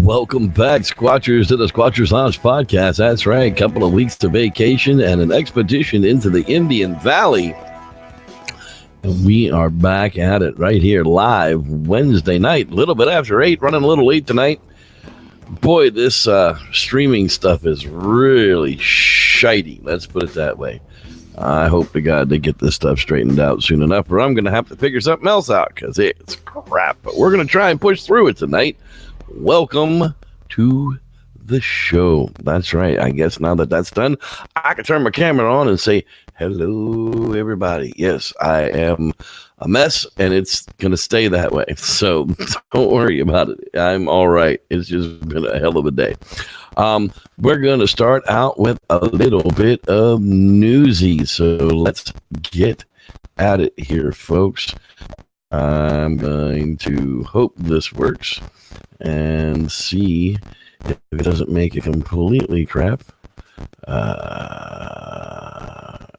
Welcome back, Squatchers, to the Squatchers Lounge podcast. That's right, couple of weeks to vacation and an expedition into the Indian Valley. And we are back at it right here live Wednesday night, a little bit after 8, running a little late tonight. Boy, this streaming stuff is really shitey. Let's put it that way. I hope to God they get this stuff straightened out soon enough, or I'm going to have to figure something else out because it's crap. But we're going to try and push through it tonight. Welcome to the show. That's right. I guess now that that's done, I can turn my camera on and say, hello, everybody. Yes, I am a mess, and it's going to stay that way. So don't worry about it. I'm all right. It's just been a hell of a day. We're going to start out with a little bit of Newsies. So let's get at it here, folks. I'm going to hope this works and see if it doesn't make it completely crap.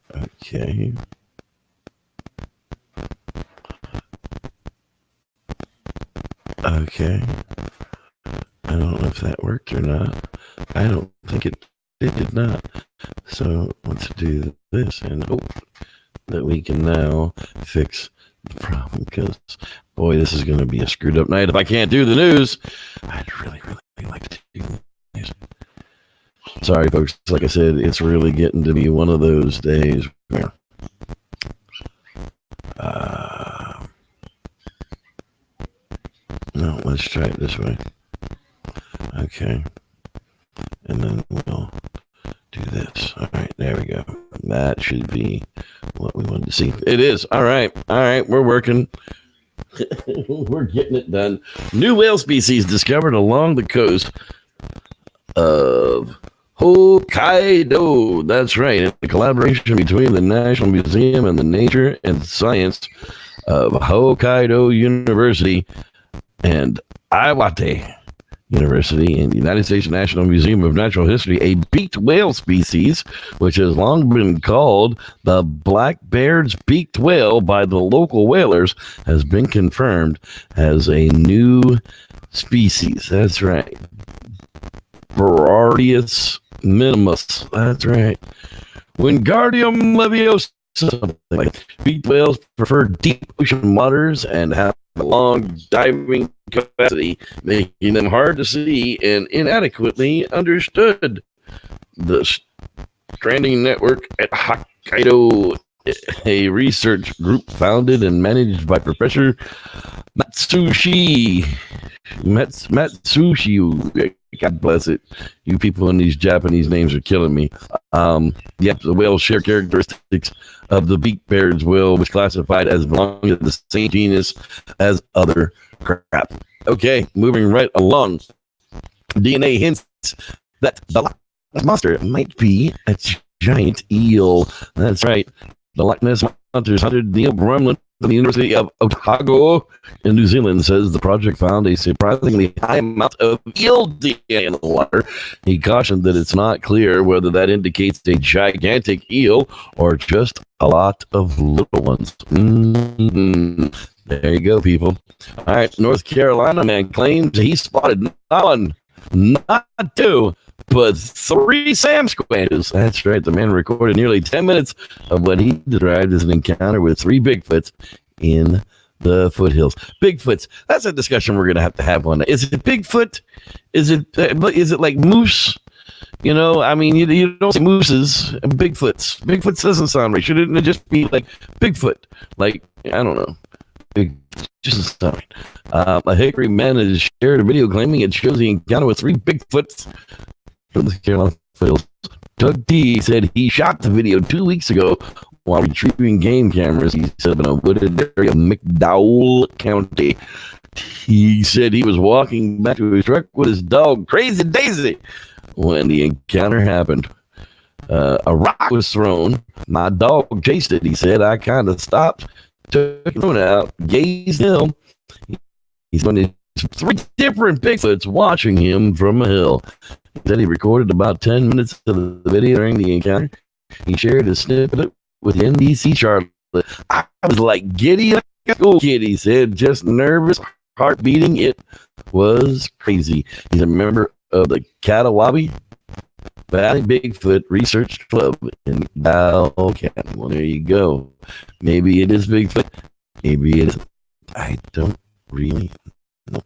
Okay. Okay. I don't know if that worked or not. I don't think it did not. So let's do this and hope that we can now fix the problem, because boy, this is going to be a screwed up night if I can't do the news. I'd really like to do the news. Sorry, folks. Like I said, it's really getting to be one of those days where no, let's try it this way. Okay. And then we'll do this. All right, there we go. That should be what we wanted to see. It is. All right, we're working. We're getting it done. New whale species discovered along the coast of Hokkaido. That's right. A collaboration between the National Museum and the Nature and Science of Hokkaido University and Iwate University in the United States National Museum of Natural History, a beaked whale species, which has long been called the black-beard's beaked whale by the local whalers, has been confirmed as a new species. That's right. Berardius minimus. That's right. Wingardium leviosa. Beaked whales prefer deep ocean waters and have a long diving capacity, making them hard to see and inadequately understood. The Stranding Network at Hokkaido, a research group founded and managed by Professor Matsushi. God bless it. You people in these Japanese names are killing me. The whales share characteristics of the beaked-beard's whale, which classified as belonging to the same genus as other crap. Okay, moving right along. DNA hints that the Loch Ness Monster might be a giant eel. That's right. The Loch Ness Monsters hunted Neil Brumlin from the University of Otago in New Zealand says the project found a surprisingly high amount of eel DNA in the water. He cautioned that it's not clear whether that indicates a gigantic eel or just a lot of little ones. There you go, people. All right, North Carolina man claims he spotted not one, not two, but 3 Sam Squatches. That's right. The man recorded nearly 10 minutes of what he described as an encounter with 3 Bigfoots in the foothills. Bigfoots. That's a discussion we're going to have one day. Is it Bigfoot? Is it like moose? You know, I mean, you don't say mooses and Bigfoots. Bigfoots doesn't sound right. Shouldn't it just be like Bigfoot? Like, I don't know. Just sound right. A Hickory man has shared a video claiming it shows the encounter with 3 Bigfoots from the Carolina foothills. Doug D said he shot the video 2 weeks ago while retrieving game cameras. He said in a wooded area of McDowell County. He said he was walking back to his truck with his dog, Crazy Daisy, when the encounter happened. A rock was thrown. My dog chased it, he said. I kind of stopped, took it out, gazed him. He's going to 3 different Bigfoots watching him from a hill. He said he recorded about 10 minutes of the video during the encounter. He shared a snippet with NBC Charlotte. I was like giddy like a school kid, he said, just nervous, heart beating. It was crazy. He's a member of the Catawba Valley Bigfoot Research Club in Dow County. Well, there you go. Maybe it is Bigfoot. Maybe it is. I don't really know.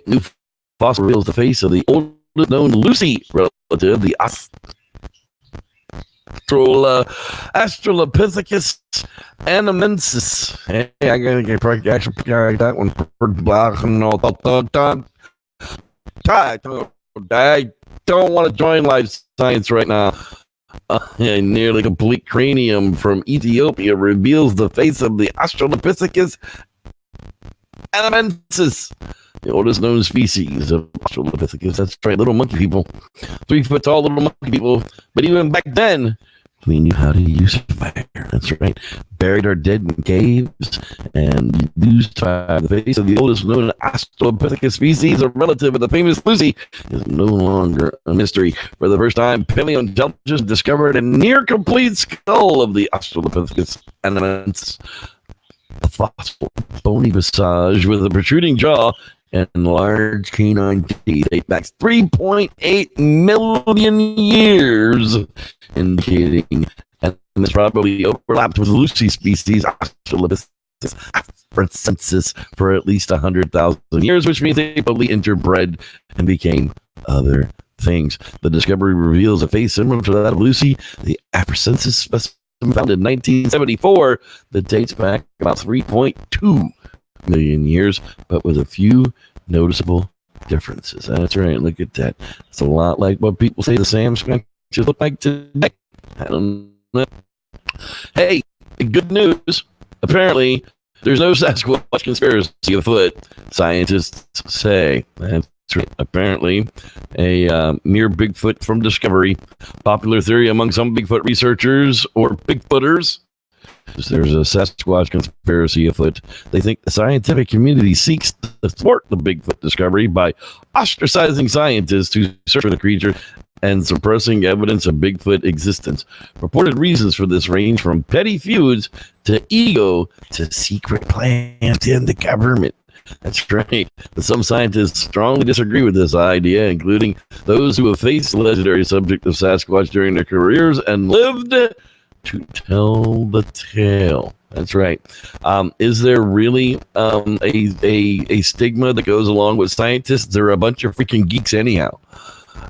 New fossil reveals the face of the oldest known Lucy relative, the Australopithecus anamensis. Hey, I gotta get that one. I don't want to join life science right now. A nearly complete cranium from Ethiopia reveals the face of the Australopithecus anamensis, the oldest known species of Australopithecus. That's right, little monkey people. 3 foot tall little monkey people. But even back then, we knew how to use fire. That's right. Buried our dead in caves and used fire. The face of the oldest known Australopithecus species, a relative of the famous Lucy, is no longer a mystery. For the first time, paleontologists discovered a near complete skull of the Australopithecus anamensis. A fossil bony visage with a protruding jaw and large canine teeth date back 3.8 million years, indicating and this probably overlapped with Lucy species Australopithecus africensis for at least 100,000 years, which means they probably interbred and became other things. The discovery reveals a face similar to that of Lucy, the africensis specimen found in 1974 that dates back about 3.2 million years, but with a few noticeable differences. That's right. Look at that. It's a lot like what people say the Sam Squatches look like today. I don't know. Hey, good news. Apparently, there's no Sasquatch conspiracy afoot, scientists say. That's right. Apparently, a mere Bigfoot from discovery. Popular theory among some Bigfoot researchers or Bigfooters. There's a Sasquatch conspiracy afoot. They think the scientific community seeks to thwart the Bigfoot discovery by ostracizing scientists who search for the creature and suppressing evidence of Bigfoot existence. Purported reasons for this range from petty feuds to ego to secret plans in the government. That's right. But some scientists strongly disagree with this idea, including those who have faced the legendary subject of Sasquatch during their careers and lived to tell the tale. That's right. Is there really a stigma that goes along with scientists? They're a bunch of freaking geeks anyhow.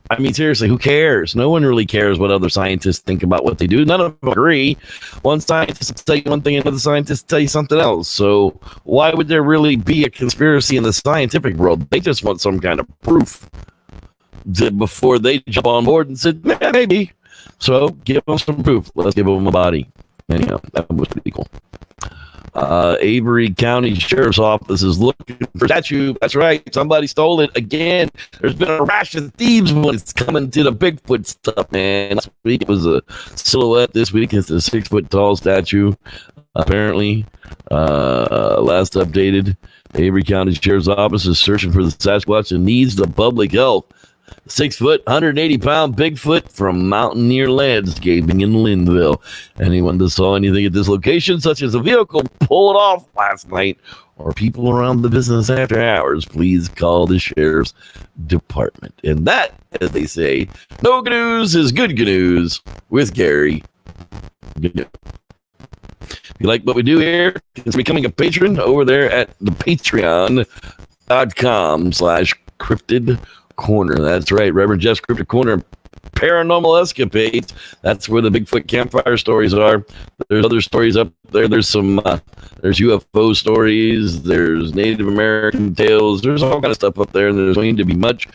I mean, seriously, who cares? No one really cares what other scientists think about what they do. None of them agree. One scientist will tell you one thing, another scientist will tell you something else. So why would there really be a conspiracy in the scientific world? They just want some kind of proof before they jump on board and said, maybe. So give them some proof. Let's give them a body. Anyhow, that was pretty cool. Avery County Sheriff's Office is looking for statue. That's right. Somebody stole it again. There's been a rash of thieves when it's coming to the Bigfoot stuff, man. Last week it was a silhouette. This week it's a 6 foot tall statue. Apparently, last updated, Avery County Sheriff's Office is searching for the Sasquatch and needs the public help. 6 foot, 180 pound Bigfoot from Mountaineer Landscaping in Linville. Anyone that saw anything at this location, such as a vehicle pulled off last night or people around the business after hours, please call the sheriff's department. And that, as they say, no good news is good news with Gary. Good news. If you like what we do here, consider becoming a patron over there at the patreon.com/cryptid Corner. That's right, Reverend Jeff's Cryptid Corner, paranormal escapades. That's where the Bigfoot campfire stories are. There's other stories up there. There's some there's UFO stories, there's Native American tales, there's all kind of stuff up there, and there's going to be much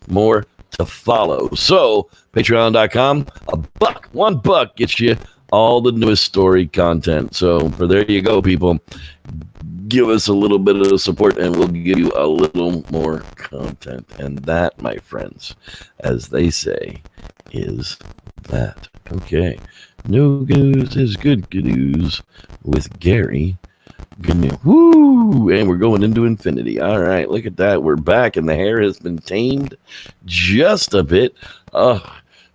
more to follow. So patreon.com, $1 gets you all the newest story content. So for there you go, people. Give us a little bit of support and we'll give you a little more content. And that, my friends, as they say, is that. Okay. No good news is good news with Gary. Good news. Woo! And we're going into infinity. All right. Look at that. We're back and the hair has been tamed just a bit.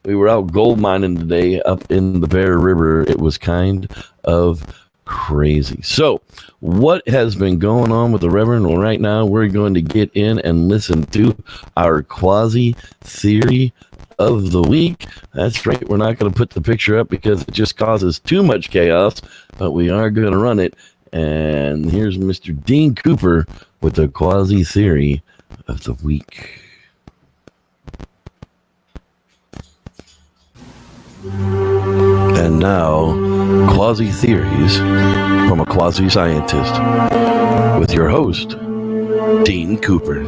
We were out gold mining today up in the Bear River. It was kind of crazy. So, what has been going on with the Reverend? Well, right now we're going to get in and listen to our quasi theory of the week. That's right. We're not going to put the picture up because it just causes too much chaos, but we are going to run it. And here's Mr. Dean Cooper with the quasi theory of the week. And now, quasi theories from a quasi scientist with your host, Dean Cooper.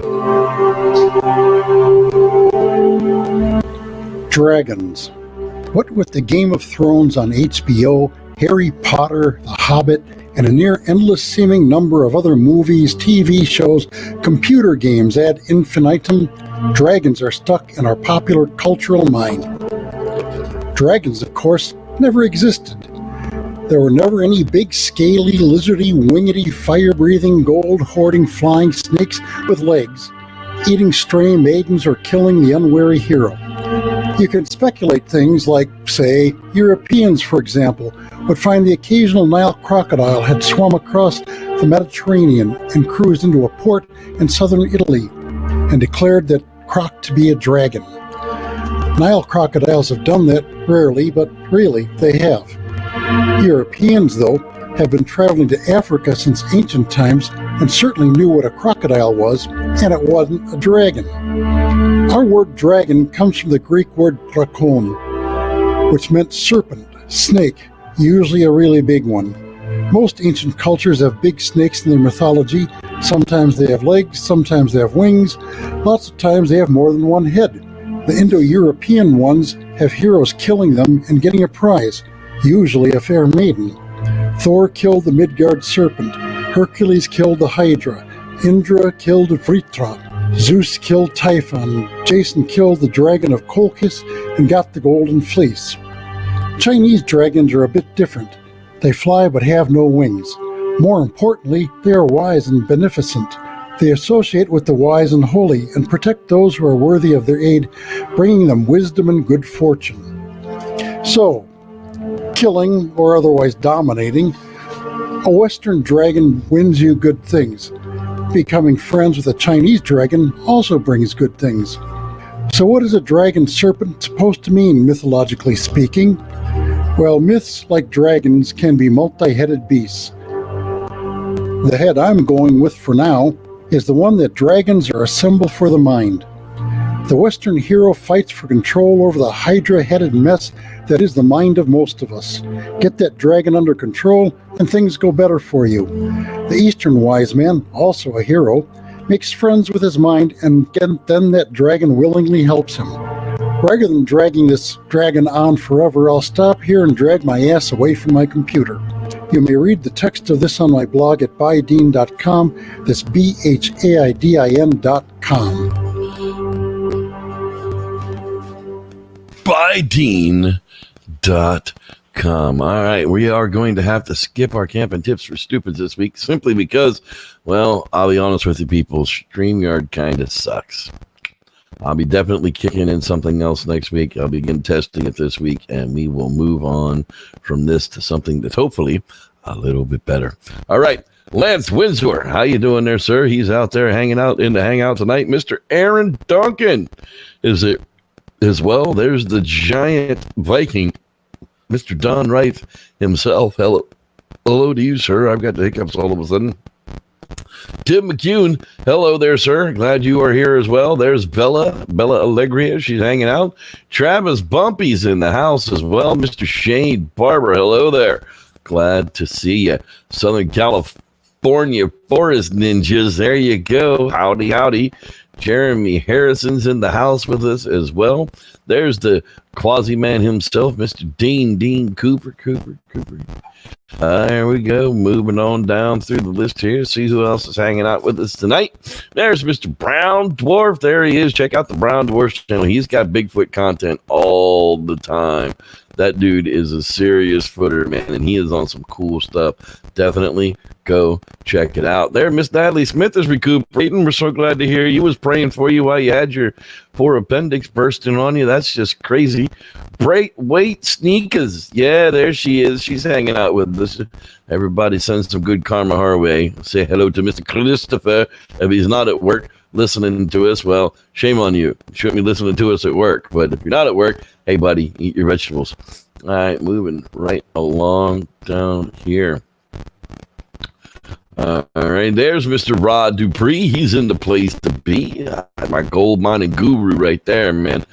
Dragons. What with the Game of Thrones on HBO, Harry Potter, The Hobbit, and a near endless seeming number of other movies, TV shows, computer games ad infinitum, dragons are stuck in our popular cultural mind. Dragons, of course, never existed. There were never any big, scaly, lizardy, wingedy, fire-breathing, gold-hoarding, flying snakes with legs, eating stray maidens or killing the unwary hero. You can speculate things like, say, Europeans, for example, would find the occasional Nile crocodile had swum across the Mediterranean and cruised into a port in southern Italy and declared that croc to be a dragon. Nile crocodiles have done that rarely, but really, they have. Europeans, though, have been traveling to Africa since ancient times and certainly knew what a crocodile was, and it wasn't a dragon. Our word dragon comes from the Greek word drakon, which meant serpent, snake, usually a really big one. Most ancient cultures have big snakes in their mythology. Sometimes they have legs, sometimes they have wings, lots of times they have more than one head. The Indo-European ones have heroes killing them and getting a prize, usually a fair maiden. Thor killed the Midgard serpent, Hercules killed the Hydra, Indra killed Vritra, Zeus killed Typhon, Jason killed the dragon of Colchis and got the golden fleece. Chinese dragons are a bit different. They fly but have no wings. More importantly, they are wise and beneficent. They associate with the wise and holy and protect those who are worthy of their aid, bringing them wisdom and good fortune. So, killing or otherwise dominating, a Western dragon wins you good things. Becoming friends with a Chinese dragon also brings good things. So what is a dragon serpent supposed to mean, mythologically speaking? Well, myths, like dragons, can be multi-headed beasts. The head I'm going with for now is the one that dragons are a symbol for the mind. The Western hero fights for control over the hydra-headed mess that is the mind of most of us. Get that dragon under control, and things go better for you. The Eastern wise man, also a hero, makes friends with his mind, and then that dragon willingly helps him. Rather than dragging this dragon on forever, I'll stop here and drag my ass away from my computer. You may read the text of this on my blog at bydean.com. That's BHAIDIN.com. bydean.com. All right, we are going to have to skip our camping tips for stupids this week simply because, well, I'll be honest with you people, StreamYard kind of sucks. I'll be definitely kicking in something else next week. I'll begin testing it this week, and we will move on from this to something that's hopefully a little bit better. All right, Lance Windsor, how you doing there, sir? He's out there hanging out in the Hangout tonight. Mr. Aaron Duncan is it as well. There's the giant Viking, Mr. Don Wright himself. Hello to you, sir. I've got the hiccups all of a sudden. Tim McCune, hello there, sir. Glad you are here as well. There's Bella Allegria. She's hanging out. Travis Bumpy's in the house as well. Mr. Shane Barber, hello there. Glad to see you. Southern California Forest Ninjas, there you go. Howdy, howdy. Jeremy Harrison's in the house with us as well. There's the quasi-man himself, Mr. Dean Cooper. There we go. Moving on down through the list here. See who else is hanging out with us tonight. There's Mr. Brown Dwarf. There he is. Check out the Brown Dwarf channel. He's got Bigfoot content all the time. That dude is a serious footer, man, and he is on some cool stuff. Definitely go check it out. There, Miss Natalie Smith is recuperating. We're so glad to hear you. Was praying for you while you had your poor appendix bursting on you. That's just crazy. she? Wait, Sneakers. Yeah, there she is. She's hanging out with us. Everybody sends some good karma her way. Say hello to Mr. Christopher. If he's not at work listening to us, well, shame on you. You shouldn't be listening to us at work. But if you're not at work, hey, buddy, eat your vegetables. All right, moving right along down here. All right, there's Mr. Rod Dupree. He's in the place to be. My gold mining guru right there, man.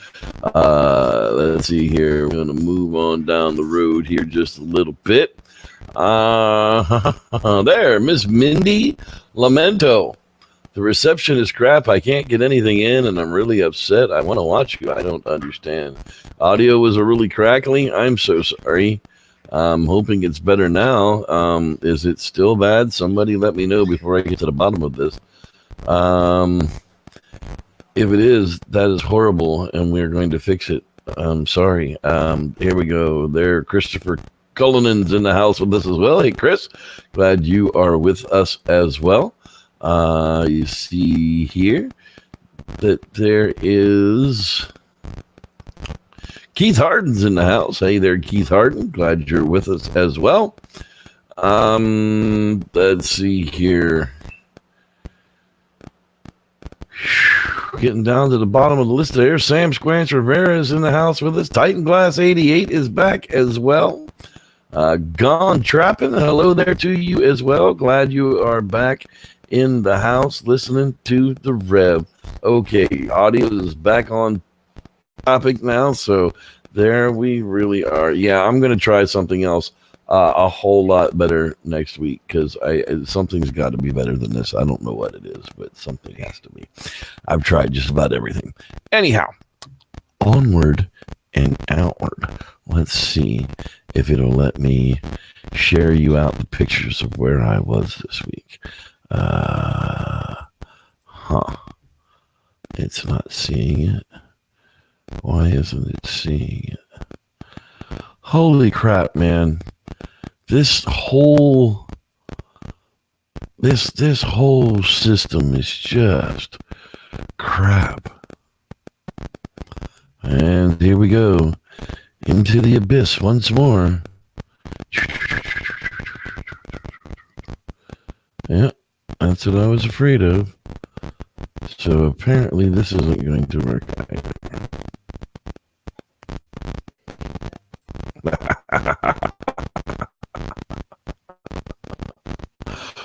Let's see here. We're going to move on down the road here just a little bit. There, Miss Mindy Lamento. The reception is crap. I can't get anything in, and I'm really upset. I want to watch you. I don't understand. Audio was a really crackly. I'm so sorry. I'm hoping it's better now. Is it still bad? Somebody let me know before I get to the bottom of this. If it is, that is horrible, and we're going to fix it. I'm sorry. Here we go. There, Christopher Cullinan's in the house with us as well. Hey, Chris. Glad you are with us as well. You see here that there is... Keith Harden's in the house. Hey there, Keith Harden. Glad you're with us as well. Let's see here. Getting down to the bottom of the list there. Sam Squanch Rivera is in the house with us. Titan Glass 88 is back as well. Gone Trapping. Hello there to you as well. Glad you are back in the house listening to the Rev. Okay, audio is back on topic now, so there we really are. Yeah, I'm gonna try something else a whole lot better next week, because something's got to be better than this. I don't know what it is, but something has to be. I've tried just about everything. Anyhow, onward and outward. Let's see if it'll let me share you out the pictures of where I was this week. It's not seeing it. Why isn't it seeing it? Holy crap, man. This whole system is just crap. And here we go. Into the abyss once more. Yeah, that's what I was afraid of. So apparently this isn't going to work either.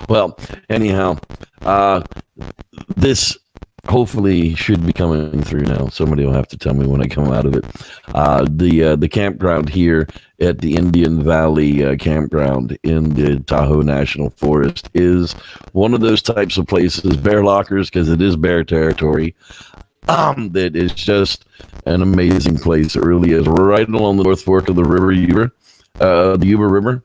Well, anyhow, this hopefully should be coming through now. Somebody will have to tell me when I come out of it. The campground here at the Indian Valley campground in the Tahoe National Forest is one of those types of places, bear lockers, because it is bear territory. That is just an amazing place. It really is. Right along the North Fork of the Yuba River.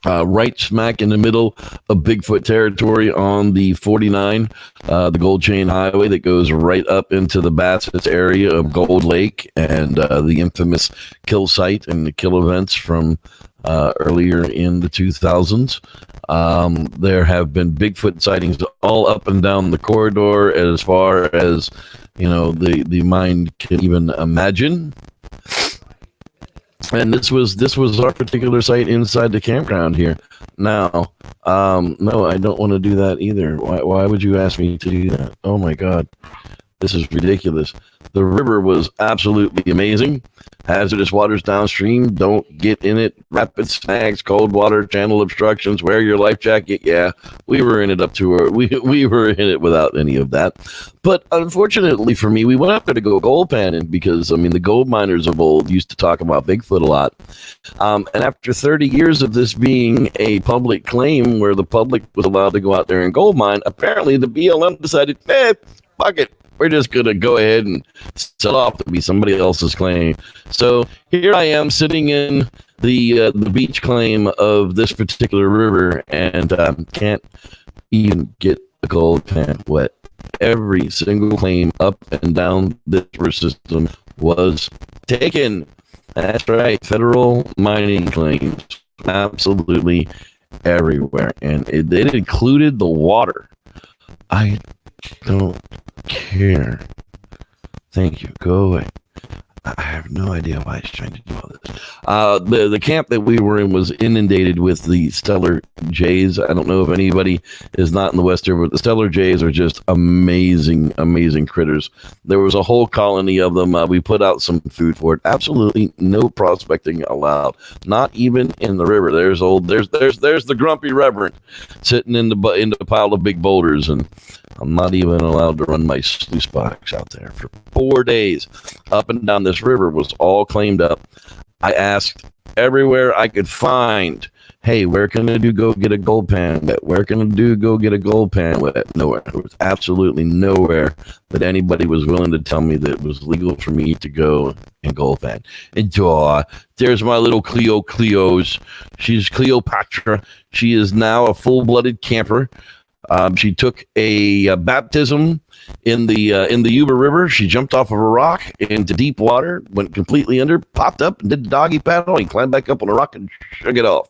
Right smack in the middle of Bigfoot territory on the 49, the Gold Chain Highway that goes right up into the Bassett area of Gold Lake and the infamous kill site and the kill events from earlier in the 2000s. There have been Bigfoot sightings all up and down the corridor as far as, the mind can even imagine. And this was our particular site inside the campground here. Now, no, I don't want to do that either. Why would you ask me to do that? Oh my God, this is ridiculous. The river was absolutely amazing. Hazardous waters downstream, don't get in it. Rapid snags, cold water, channel obstructions, wear your life jacket. Yeah, we were in it we were in it without any of that. But unfortunately for me, we went up there to go gold panning because, the gold miners of old used to talk about Bigfoot a lot. And after 30 years of this being a public claim where the public was allowed to go out there and gold mine, apparently the BLM decided, fuck it. We're just going to go ahead and sell off to be somebody else's claim. So here I am sitting in the beach claim of this particular river and can't even get the gold pan wet. Every single claim up and down this river system was taken. That's right. Federal mining claims. Absolutely everywhere. And it included the water. I don't care. Thank you. Go away. I have no idea why he's trying to do all this. The camp that we were in was inundated with the Stellar Jays. I don't know if anybody is not in the Western, but the Stellar Jays are just amazing, amazing critters. There was a whole colony of them. We put out some food for it. Absolutely no prospecting allowed, not even in the river. There's the grumpy Reverend sitting in the pile of big boulders, and I'm not even allowed to run my sluice box out there for 4 days. Up and down this river was all claimed up. I asked everywhere I could find, hey, where can I go get a gold pan wet? Where can I go get a gold pan wet? Nowhere. There was absolutely nowhere that anybody was willing to tell me that it was legal for me to go and gold pan. And there's my little Cleo's. She's Cleopatra. She is now a full-blooded camper. She took a baptism in the Yuba River. She jumped off of a rock into deep water, went completely under, popped up and did the doggy paddle, and climbed back up on a rock and shook it off.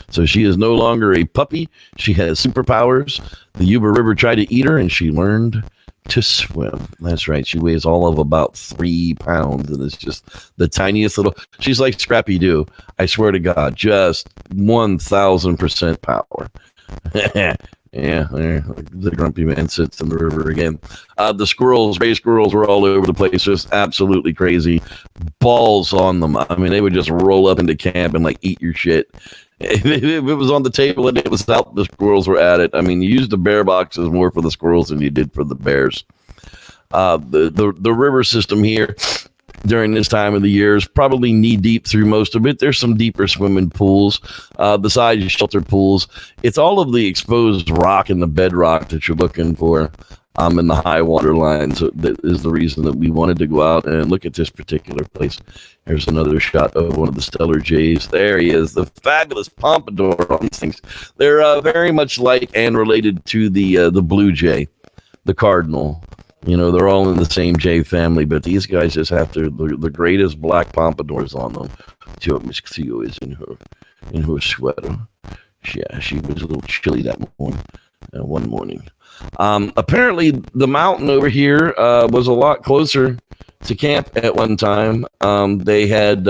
So she is no longer a puppy. She has superpowers. The Yuba River tried to eat her, and she learned to swim. That's right. She weighs all of about 3 pounds, and it's just the tiniest little. She's like Scrappy Doo. I swear to God, just 1,000% power. Yeah, the grumpy man sits in the river again. The squirrels, gray squirrels, were all over the place, just absolutely crazy. Balls on them. I mean, they would just roll up into camp and like eat your shit. If it was on the table and it was out, the squirrels were at it. I mean, you used the bear boxes more for the squirrels than you did for the bears. The river system here during this time of the year is probably knee deep through most of it. There's some deeper swimming pools, besides shelter pools. It's all of the exposed rock and the bedrock that you're looking for in the high water line. So that is the reason that we wanted to go out and look at this particular place. There's another shot of one of the Stellar Jays. There he is, the fabulous pompadour on these things. They're very much like and related to the blue jay, the cardinal. You know, they're all in the same Jay family, but these guys just have the greatest black pompadours on them. See what Miss Theo is in her sweater. Yeah, she was a little chilly that morning. One morning. Apparently, the mountain over here was a lot closer to camp at one time. They had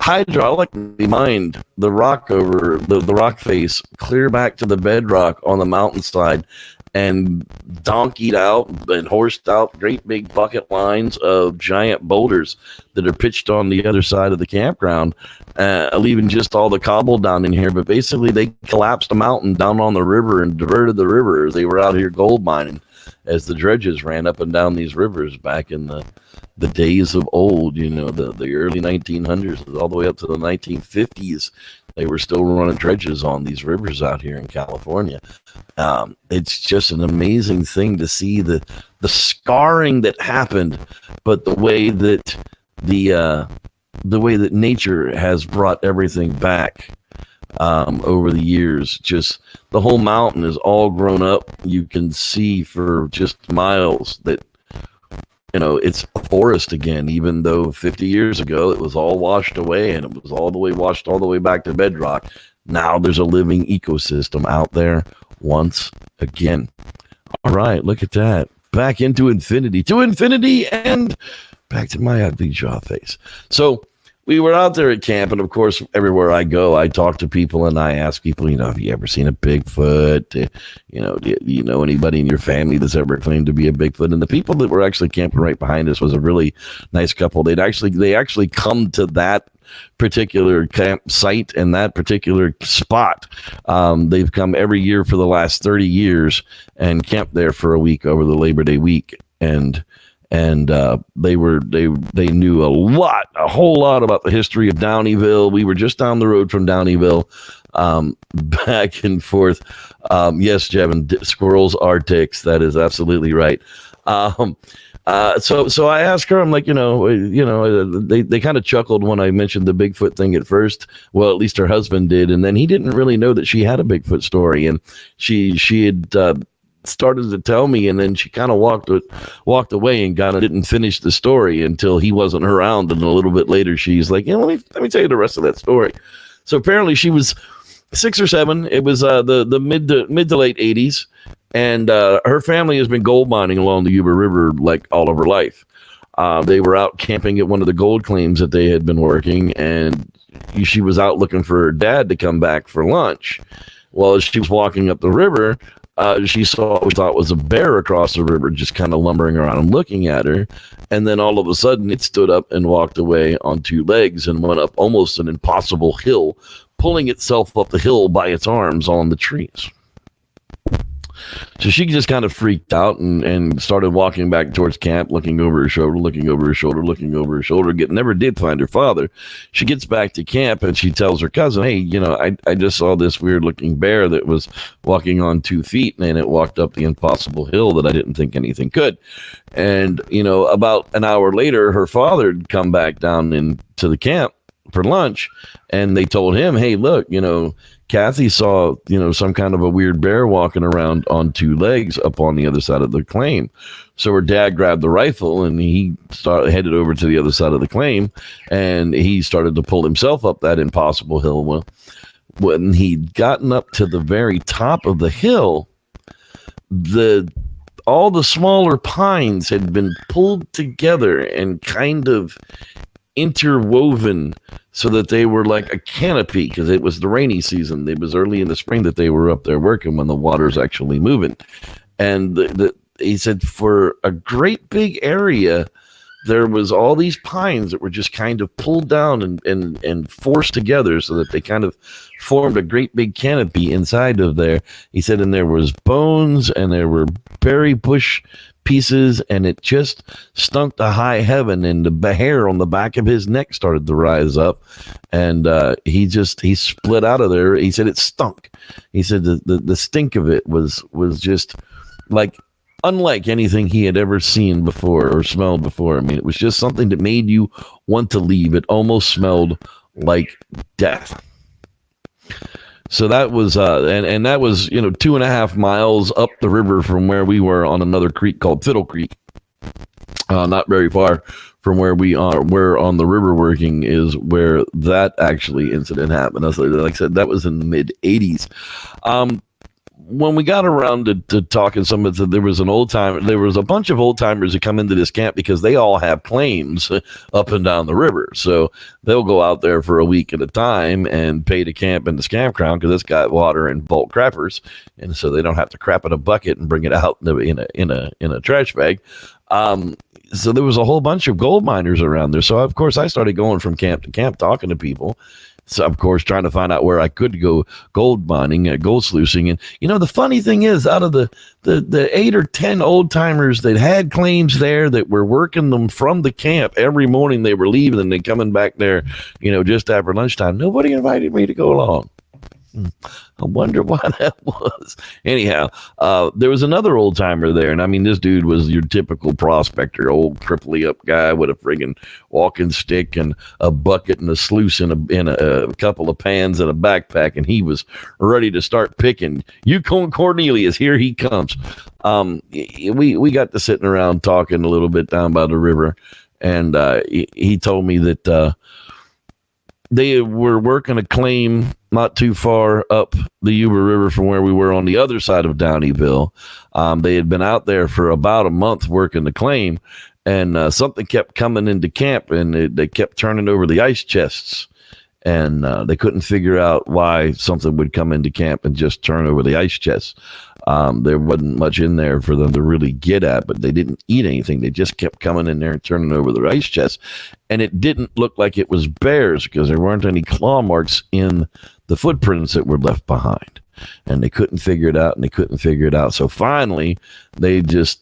hydraulically mined the rock over the rock face clear back to the bedrock on the mountainside, and donkeyed out and horsed out great big bucket lines of giant boulders that are pitched on the other side of the campground, leaving just all the cobble down in here. But basically, they collapsed a mountain down on the river and diverted the river as they were out here gold mining, as the dredges ran up and down these rivers back in the days of old, you know, the early 1900s all the way up to the 1950s. They were still running dredges on these rivers out here in California. It's just an amazing thing to see the scarring that happened, but the way that the way that nature has brought everything back over the years. Just the whole mountain is all grown up. You can see for just miles that, you know, it's a forest again, even though 50 years ago it was all washed away and it was washed all the way back to bedrock. Now there's a living ecosystem out there once again. All right, look at that. Back into infinity, and back to my ugly jaw face. So we were out there at camp, and of course, everywhere I go, I talk to people and I ask people, you know, have you ever seen a Bigfoot? You know, do you know anybody in your family that's ever claimed to be a Bigfoot? And the people that were actually camping right behind us was a really nice couple. They actually come to that particular campsite and that particular spot. They've come every year for the last 30 years and camped there for a week over the Labor Day week, and they knew a whole lot about the history of Downeyville. We were just down the road from Downeyville, back and forth. Yes, Jevin, squirrels are ticks. That is absolutely right. So I asked her, I'm like, they kind of chuckled when I mentioned the Bigfoot thing at first. Well, at least her husband did. And then he didn't really know that she had a Bigfoot story. And she had, started to tell me, and then she kind of walked away and kind of didn't finish the story until he wasn't around. And a little bit later, she's like, let me tell you the rest of that story. So apparently she was 6 or 7. It was the mid to late 80s, and her family has been gold mining along the Yuba River like all of her life. They were out camping at one of the gold claims that they had been working, and she was out looking for her dad to come back for lunch. Well, as she was walking up the river, she saw what we thought was a bear across the river, just kind of lumbering around and looking at her. And then all of a sudden, it stood up and walked away on two legs and went up almost an impossible hill, pulling itself up the hill by its arms on the trees. So she just kind of freaked out and started walking back towards camp, looking over her shoulder, never did find her father. She gets back to camp and she tells her cousin, hey, I just saw this weird looking bear that was walking on 2 feet, and it walked up the impossible hill that I didn't think anything could. And, about an hour later, her father had come back down into the camp for lunch, and they told him, hey, look, Kathy saw, some kind of a weird bear walking around on 2 legs up on the other side of the claim. So her dad grabbed the rifle and he headed over to the other side of the claim, and he started to pull himself up that impossible hill. Well, when he'd gotten up to the very top of the hill, all the smaller pines had been pulled together and kind of interwoven so that they were like a canopy, because it was the rainy season. It was early in the spring that they were up there working when the water's actually moving. And he said for a great big area, there was all these pines that were just kind of pulled down and forced together so that they kind of formed a great big canopy inside of there. He said, and there was bones and there were berry bush pieces, and it just stunk to high heaven, and the hair on the back of his neck started to rise up, and he split out of there. He said it stunk. He said the stink of it was just like unlike anything he had ever seen before or smelled before. I mean, it was just something that made you want to leave. It almost smelled like death. So that was, and that was, 2.5 miles up the river from where we were on another creek called Fiddle Creek. Not very far from where we were on the river working is where that actually incident happened. Like I said, that was in the mid 80s. When we got around to talking, there was a bunch of old timers that come into this camp because they all have claims up and down the river. So they'll go out there for a week at a time and pay to camp in the campground because it's got water and bulk crappers, and so they don't have to crap in a bucket and bring it out in a trash bag. So there was a whole bunch of gold miners around there. So of course I started going from camp to camp talking to people. So, of course, trying to find out where I could go gold mining, gold sluicing. And, the funny thing is, out of the 8 or 10 old timers that had claims there that were working them from the camp every morning, they were leaving and then coming back there, just after lunchtime. Nobody invited me to go along. I wonder why that was. Anyhow, there was another old timer there, and I mean, this dude was your typical prospector, old cripply up guy with a friggin' walking stick and a bucket and a sluice and a couple of pans and a backpack, and he was ready to start picking. Yukon Cornelius, here he comes. We got to sitting around talking a little bit down by the river, and he told me that they were working a claim not too far up the Yuba River from where we were on the other side of Downeyville. They had been out there for about a month working the claim, and something kept coming into camp, and they kept turning over the ice chests, and they couldn't figure out why something would come into camp and just turn over the ice chests. There wasn't much in there for them to really get at, but they didn't eat anything. They just kept coming in there and turning over the ice chests. And it didn't look like it was bears because there weren't any claw marks in the footprints that were left behind. And they couldn't figure it out. So finally, they just,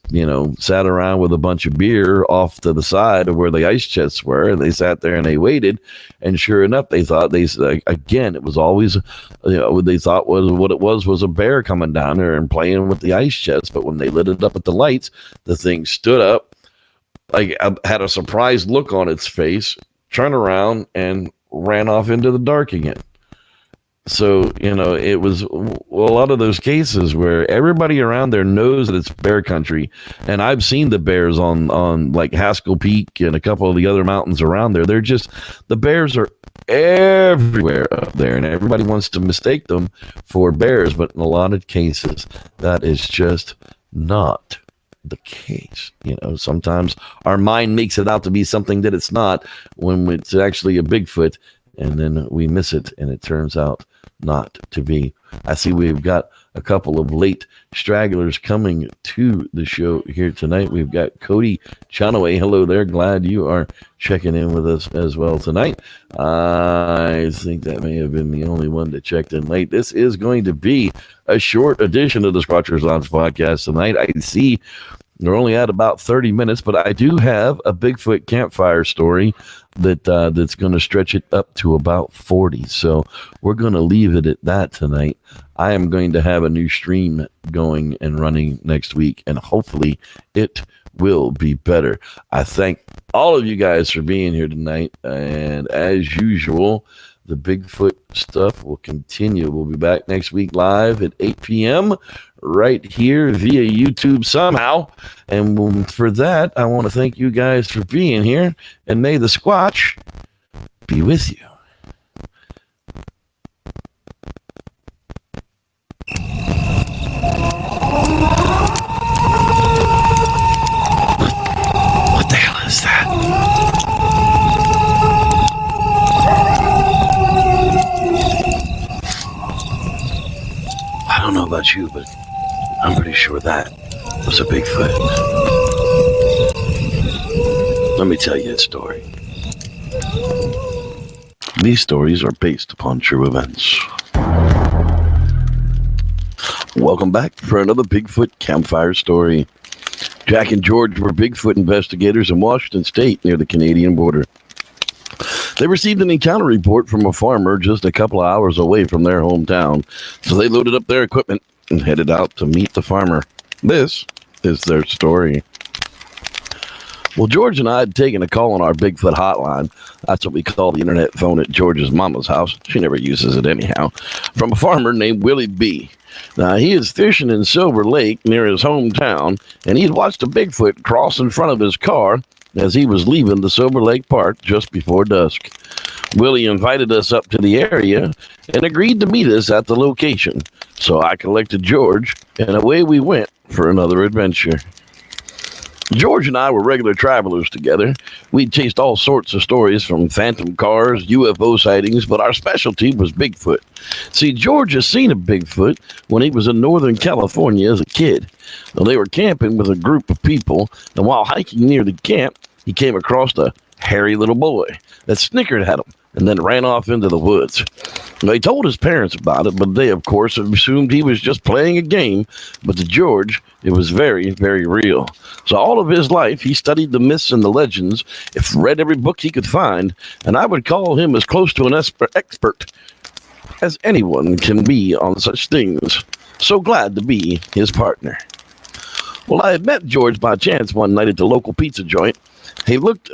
sat around with a bunch of beer off to the side of where the ice chests were. And they sat there and they waited. And sure enough, it was always, they thought what it was a bear coming down there and playing with the ice chests. But when they lit it up at the lights, the thing stood up, had a surprised look on its face, turned around and ran off into the dark again. So, it was a lot of those cases where everybody around there knows that it's bear country. And I've seen the bears on like Haskell Peak and a couple of the other mountains around there. The bears are everywhere up there, and everybody wants to mistake them for bears. But in a lot of cases, that is just not the case. Sometimes our mind makes it out to be something that it's not when it's actually a Bigfoot, and then we miss it and it turns out not to be. I see we've got a couple of late stragglers coming to the show here tonight. We've got Cody Chonaway. Hello there. Glad you are checking in with us as well tonight. I think that may have been the only one that checked in late. This is going to be a short edition of the Squatchers Lounge podcast tonight. I see we're only at about 30 minutes, but I do have a Bigfoot campfire story that's going to stretch it up to about 40. So we're going to leave it at that tonight. I am going to have a new stream going and running next week, and hopefully it will be better. I thank all of you guys for being here tonight, and as usual, the Bigfoot stuff will continue. We'll be back next week live at 8 p.m. right here via YouTube somehow. And for that, I want to thank you guys for being here, and may the Squatch be with you. What the hell is that? I don't know about you, but I'm pretty sure that was a Bigfoot. Let me tell you a story. These stories are based upon true events. Welcome back for another Bigfoot campfire story. Jack and George were Bigfoot investigators in Washington State near the Canadian border. They received an encounter report from a farmer just a couple of hours away from their hometown, so they loaded up their equipment and headed out to meet the farmer. This is their story. Well, George and I had taken a call on our Bigfoot hotline. That's what we call the internet phone at George's mama's house. She never uses it anyhow. From a farmer named Willie B. Now, he is fishing in Silver Lake near his hometown, and he had watched a Bigfoot cross in front of his car as he was leaving the Silver Lake Park just before dusk. Willie invited us up to the area and agreed to meet us at the location. So I collected George, and away we went for another adventure. George and I were regular travelers together. We'd chased all sorts of stories from phantom cars, UFO sightings, but our specialty was Bigfoot. See, George has seen a Bigfoot when he was in Northern California as a kid. Well, they were camping with a group of people, and while hiking near the camp, he came across a hairy little boy that snickered at him and then ran off into the woods. They told his parents about it, but they, of course, assumed he was just playing a game. But to George, it was very, very real. So all of his life, he studied the myths and the legends, read every book he could find, and I would call him as close to an expert as anyone can be on such things. So glad to be his partner. Well, I had met George by chance one night at the local pizza joint. He looked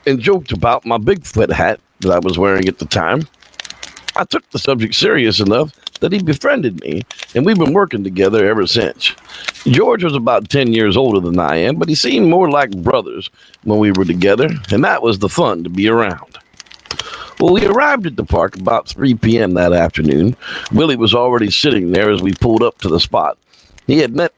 and joked about my Bigfoot hat that I was wearing at the time. I took the subject serious enough that he befriended me, and we've been working together ever since. George was about 10 years older than I am, but he seemed more like brothers when we were together, and that was the fun to be around. Well, we arrived at the park about 3 p.m. that afternoon. Willie was already sitting there as we pulled up to the spot. He had met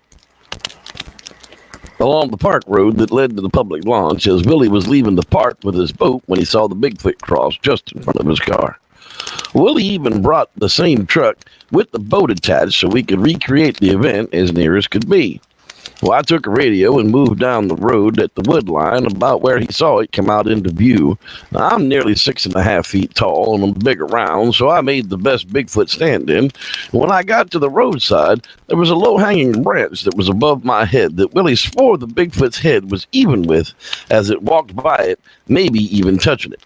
along the park road that led to the public launch as Willie was leaving the park with his boat when he saw the Bigfoot cross just in front of his car. Willie even brought the same truck with the boat attached so we could recreate the event as near as could be. Well, I took a radio and moved down the road at the wood line about where he saw it come out into view. Now, I'm nearly 6.5 feet tall and I'm big around, so I made the best Bigfoot stand-in. When I got to the roadside, there was a low-hanging branch that was above my head that Willie swore the Bigfoot's head was even with as it walked by it, maybe even touching it.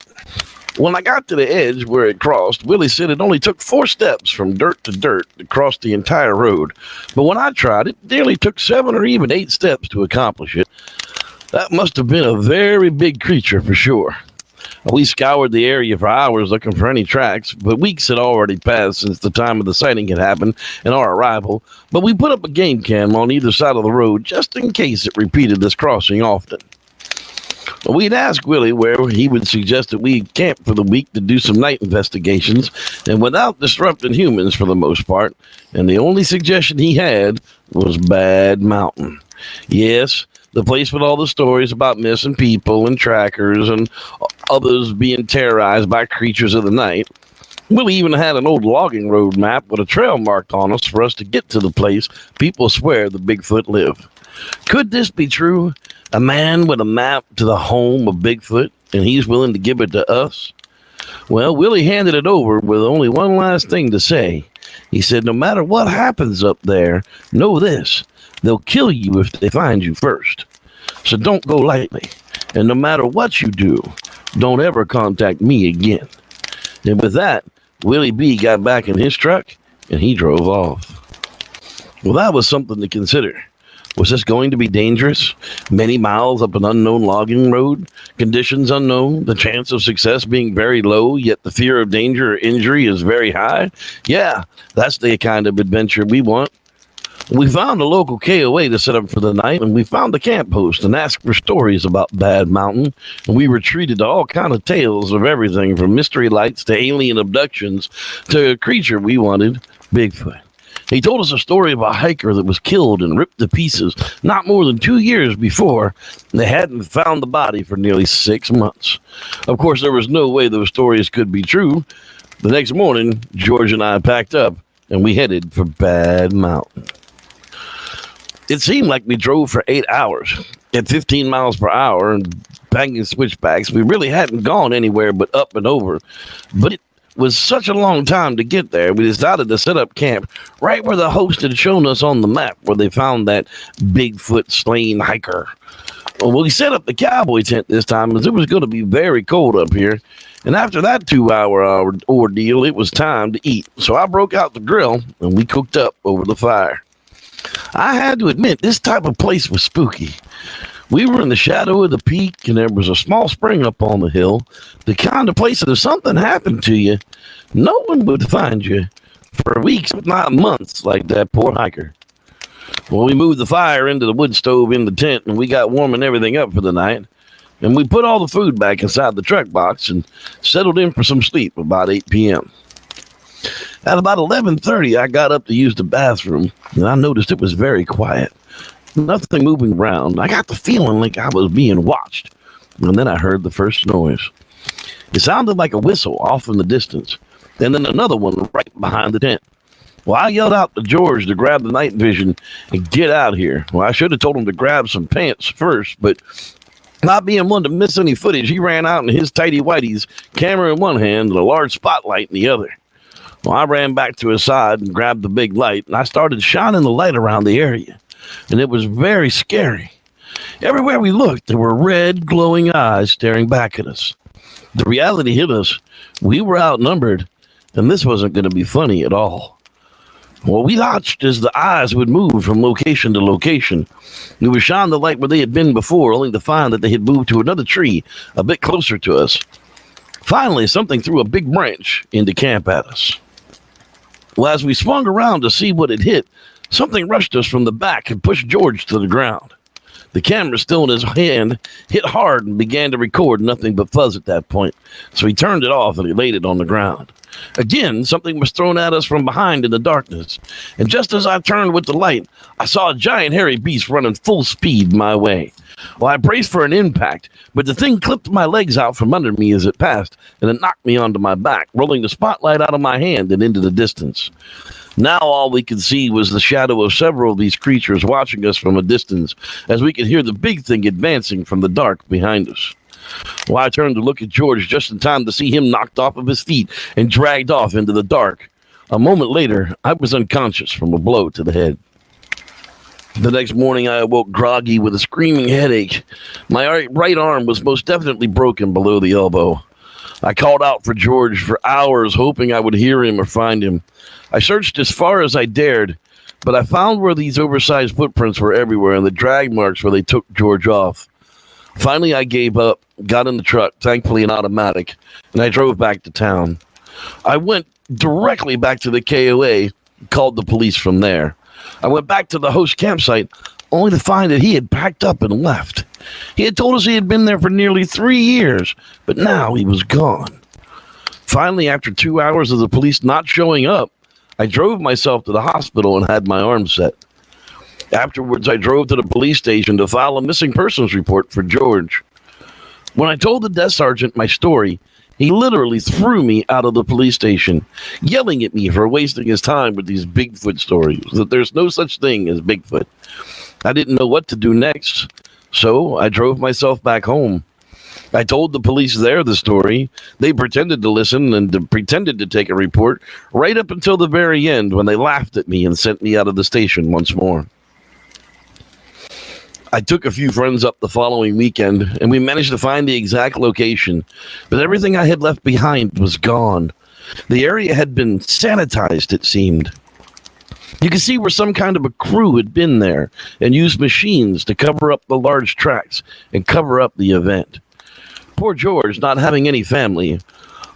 When I got to the edge where it crossed, Willie said it only took 4 steps from dirt to dirt to cross the entire road. But when I tried, it nearly took 7 or even 8 steps to accomplish it. That must have been a very big creature for sure. We scoured the area for hours looking for any tracks, but weeks had already passed since the time of the sighting had happened and our arrival. But we put up a game cam on either side of the road just in case it repeated this crossing often. We'd ask Willie where he would suggest that we camp for the week to do some night investigations, and without disrupting humans for the most part, and the only suggestion he had was Bad Mountain. Yes, the place with all the stories about missing people and trackers and others being terrorized by creatures of the night. Willie even had an old logging road map with a trail marked on us for us to get to the place people swear the Bigfoot live. Could this be true? A man with a map to the home of Bigfoot, and he's willing to give it to us? Well, Willie handed it over with only one last thing to say. He said, no matter what happens up there, know this, they'll kill you if they find you first. So don't go lightly. And no matter what you do, don't ever contact me again. And with that, Willie B got back in his truck and he drove off. Well, that was something to consider. Was this going to be dangerous? Many miles up an unknown logging road, conditions unknown, the chance of success being very low, yet the fear of danger or injury is very high. Yeah, that's the kind of adventure we want. We found a local KOA to set up for the night, and we found the camp host and asked for stories about Bad Mountain. And we were treated to all kind of tales of everything from mystery lights to alien abductions to a creature we wanted, Bigfoot. He told us a story of a hiker that was killed and ripped to pieces not more than 2 years before. They hadn't found the body for nearly 6 months. Of course, there was no way those stories could be true. The next morning, George and I packed up, and we headed for Bad Mountain. It seemed like we drove for 8 hours at 15 miles per hour and banging switchbacks. We really hadn't gone anywhere but up and over. But it was such a long time to get there, we decided to set up camp right where the host had shown us on the map where they found that Bigfoot slain hiker. Well, we set up the cowboy tent this time as it was going to be very cold up here. And after that 2-hour ordeal, it was time to eat. So I broke out the grill and we cooked up over the fire. I had to admit, this type of place was spooky. We were in the shadow of the peak, and there was a small spring up on the hill, the kind of place that if something happened to you, no one would find you for weeks, if not months, like that poor hiker. Well, we moved the fire into the wood stove in the tent, and we got warming everything up for the night, and we put all the food back inside the truck box and settled in for some sleep about 8 p.m. At about 11:30, I got up to use the bathroom, and I noticed it was very quiet. Nothing moving around. I got the feeling like I was being watched. And then I heard the first noise. It sounded like a whistle off in the distance, and then another one right behind the tent. Well, I yelled out to George to grab the night vision and get out here. Well, I should have told him to grab some pants first, but not being one to miss any footage, he ran out in his tighty whities, camera in one hand and a large spotlight in the other. Well, I ran back to his side and grabbed the big light, and I started shining the light around the area. And it was very scary. Everywhere we looked, there were red, glowing eyes staring back at us. The reality hit us. We were outnumbered, and this wasn't going to be funny at all. Well, we watched as the eyes would move from location to location. We would shine the light where they had been before, only to find that they had moved to another tree a bit closer to us. Finally, something threw a big branch into camp at us. Well, as we swung around to see what it hit, something rushed us from the back and pushed George to the ground. The camera, still in his hand, hit hard and began to record nothing but fuzz at that point. So he turned it off and he laid it on the ground. Again, something was thrown at us from behind in the darkness. And just as I turned with the light, I saw a giant hairy beast running full speed my way. Well, I braced for an impact, but the thing clipped my legs out from under me as it passed, and it knocked me onto my back, rolling the spotlight out of my hand and into the distance. Now all we could see was the shadow of several of these creatures watching us from a distance, as we could hear the big thing advancing from the dark behind us. Well, I turned to look at George just in time to see him knocked off of his feet and dragged off into the dark. A moment later, I was unconscious from a blow to the head. The next morning, I awoke groggy with a screaming headache. My right arm was most definitely broken below the elbow. I called out for George for hours, hoping I would hear him or find him. I searched as far as I dared, but I found where these oversized footprints were everywhere and the drag marks where they took George off. Finally, I gave up, got in the truck, thankfully an automatic, and I drove back to town. I went directly back to the KOA, called the police from there. I went back to the host campsite, only to find that he had packed up and left. He had told us he had been there for nearly 3 years, but now he was gone. Finally, after 2 hours of the police not showing up, I drove myself to the hospital and had my arm set. Afterwards, I drove to the police station to file a missing persons report for George. When I told the desk sergeant my story, he literally threw me out of the police station, yelling at me for wasting his time with these Bigfoot stories, that there's no such thing as Bigfoot. I didn't know what to do next, so I drove myself back home. I told the police there the story. They pretended to listen and pretended to take a report right up until the very end when they laughed at me and sent me out of the station once more. I took a few friends up the following weekend, and we managed to find the exact location, but everything I had left behind was gone. The area had been sanitized, it seemed. You could see where some kind of a crew had been there and used machines to cover up the large tracks and cover up the event. Poor George, not having any family,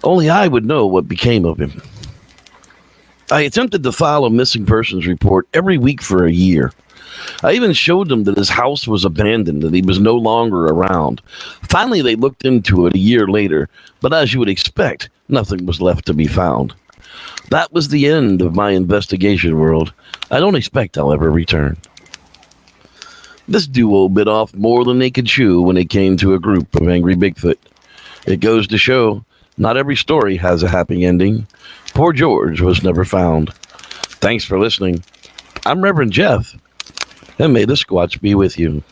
only I would know what became of him. I attempted to file a missing persons report every week for a year. I even showed them that his house was abandoned, that he was no longer around. Finally, they looked into it a year later, but as you would expect, nothing was left to be found. That was the end of my investigation world. I don't expect I'll ever return. This duo bit off more than they could chew when it came to a group of angry Bigfoot. It goes to show, not every story has a happy ending. Poor George was never found. Thanks for listening. I'm Reverend Jeff, and may the Squatch be with you.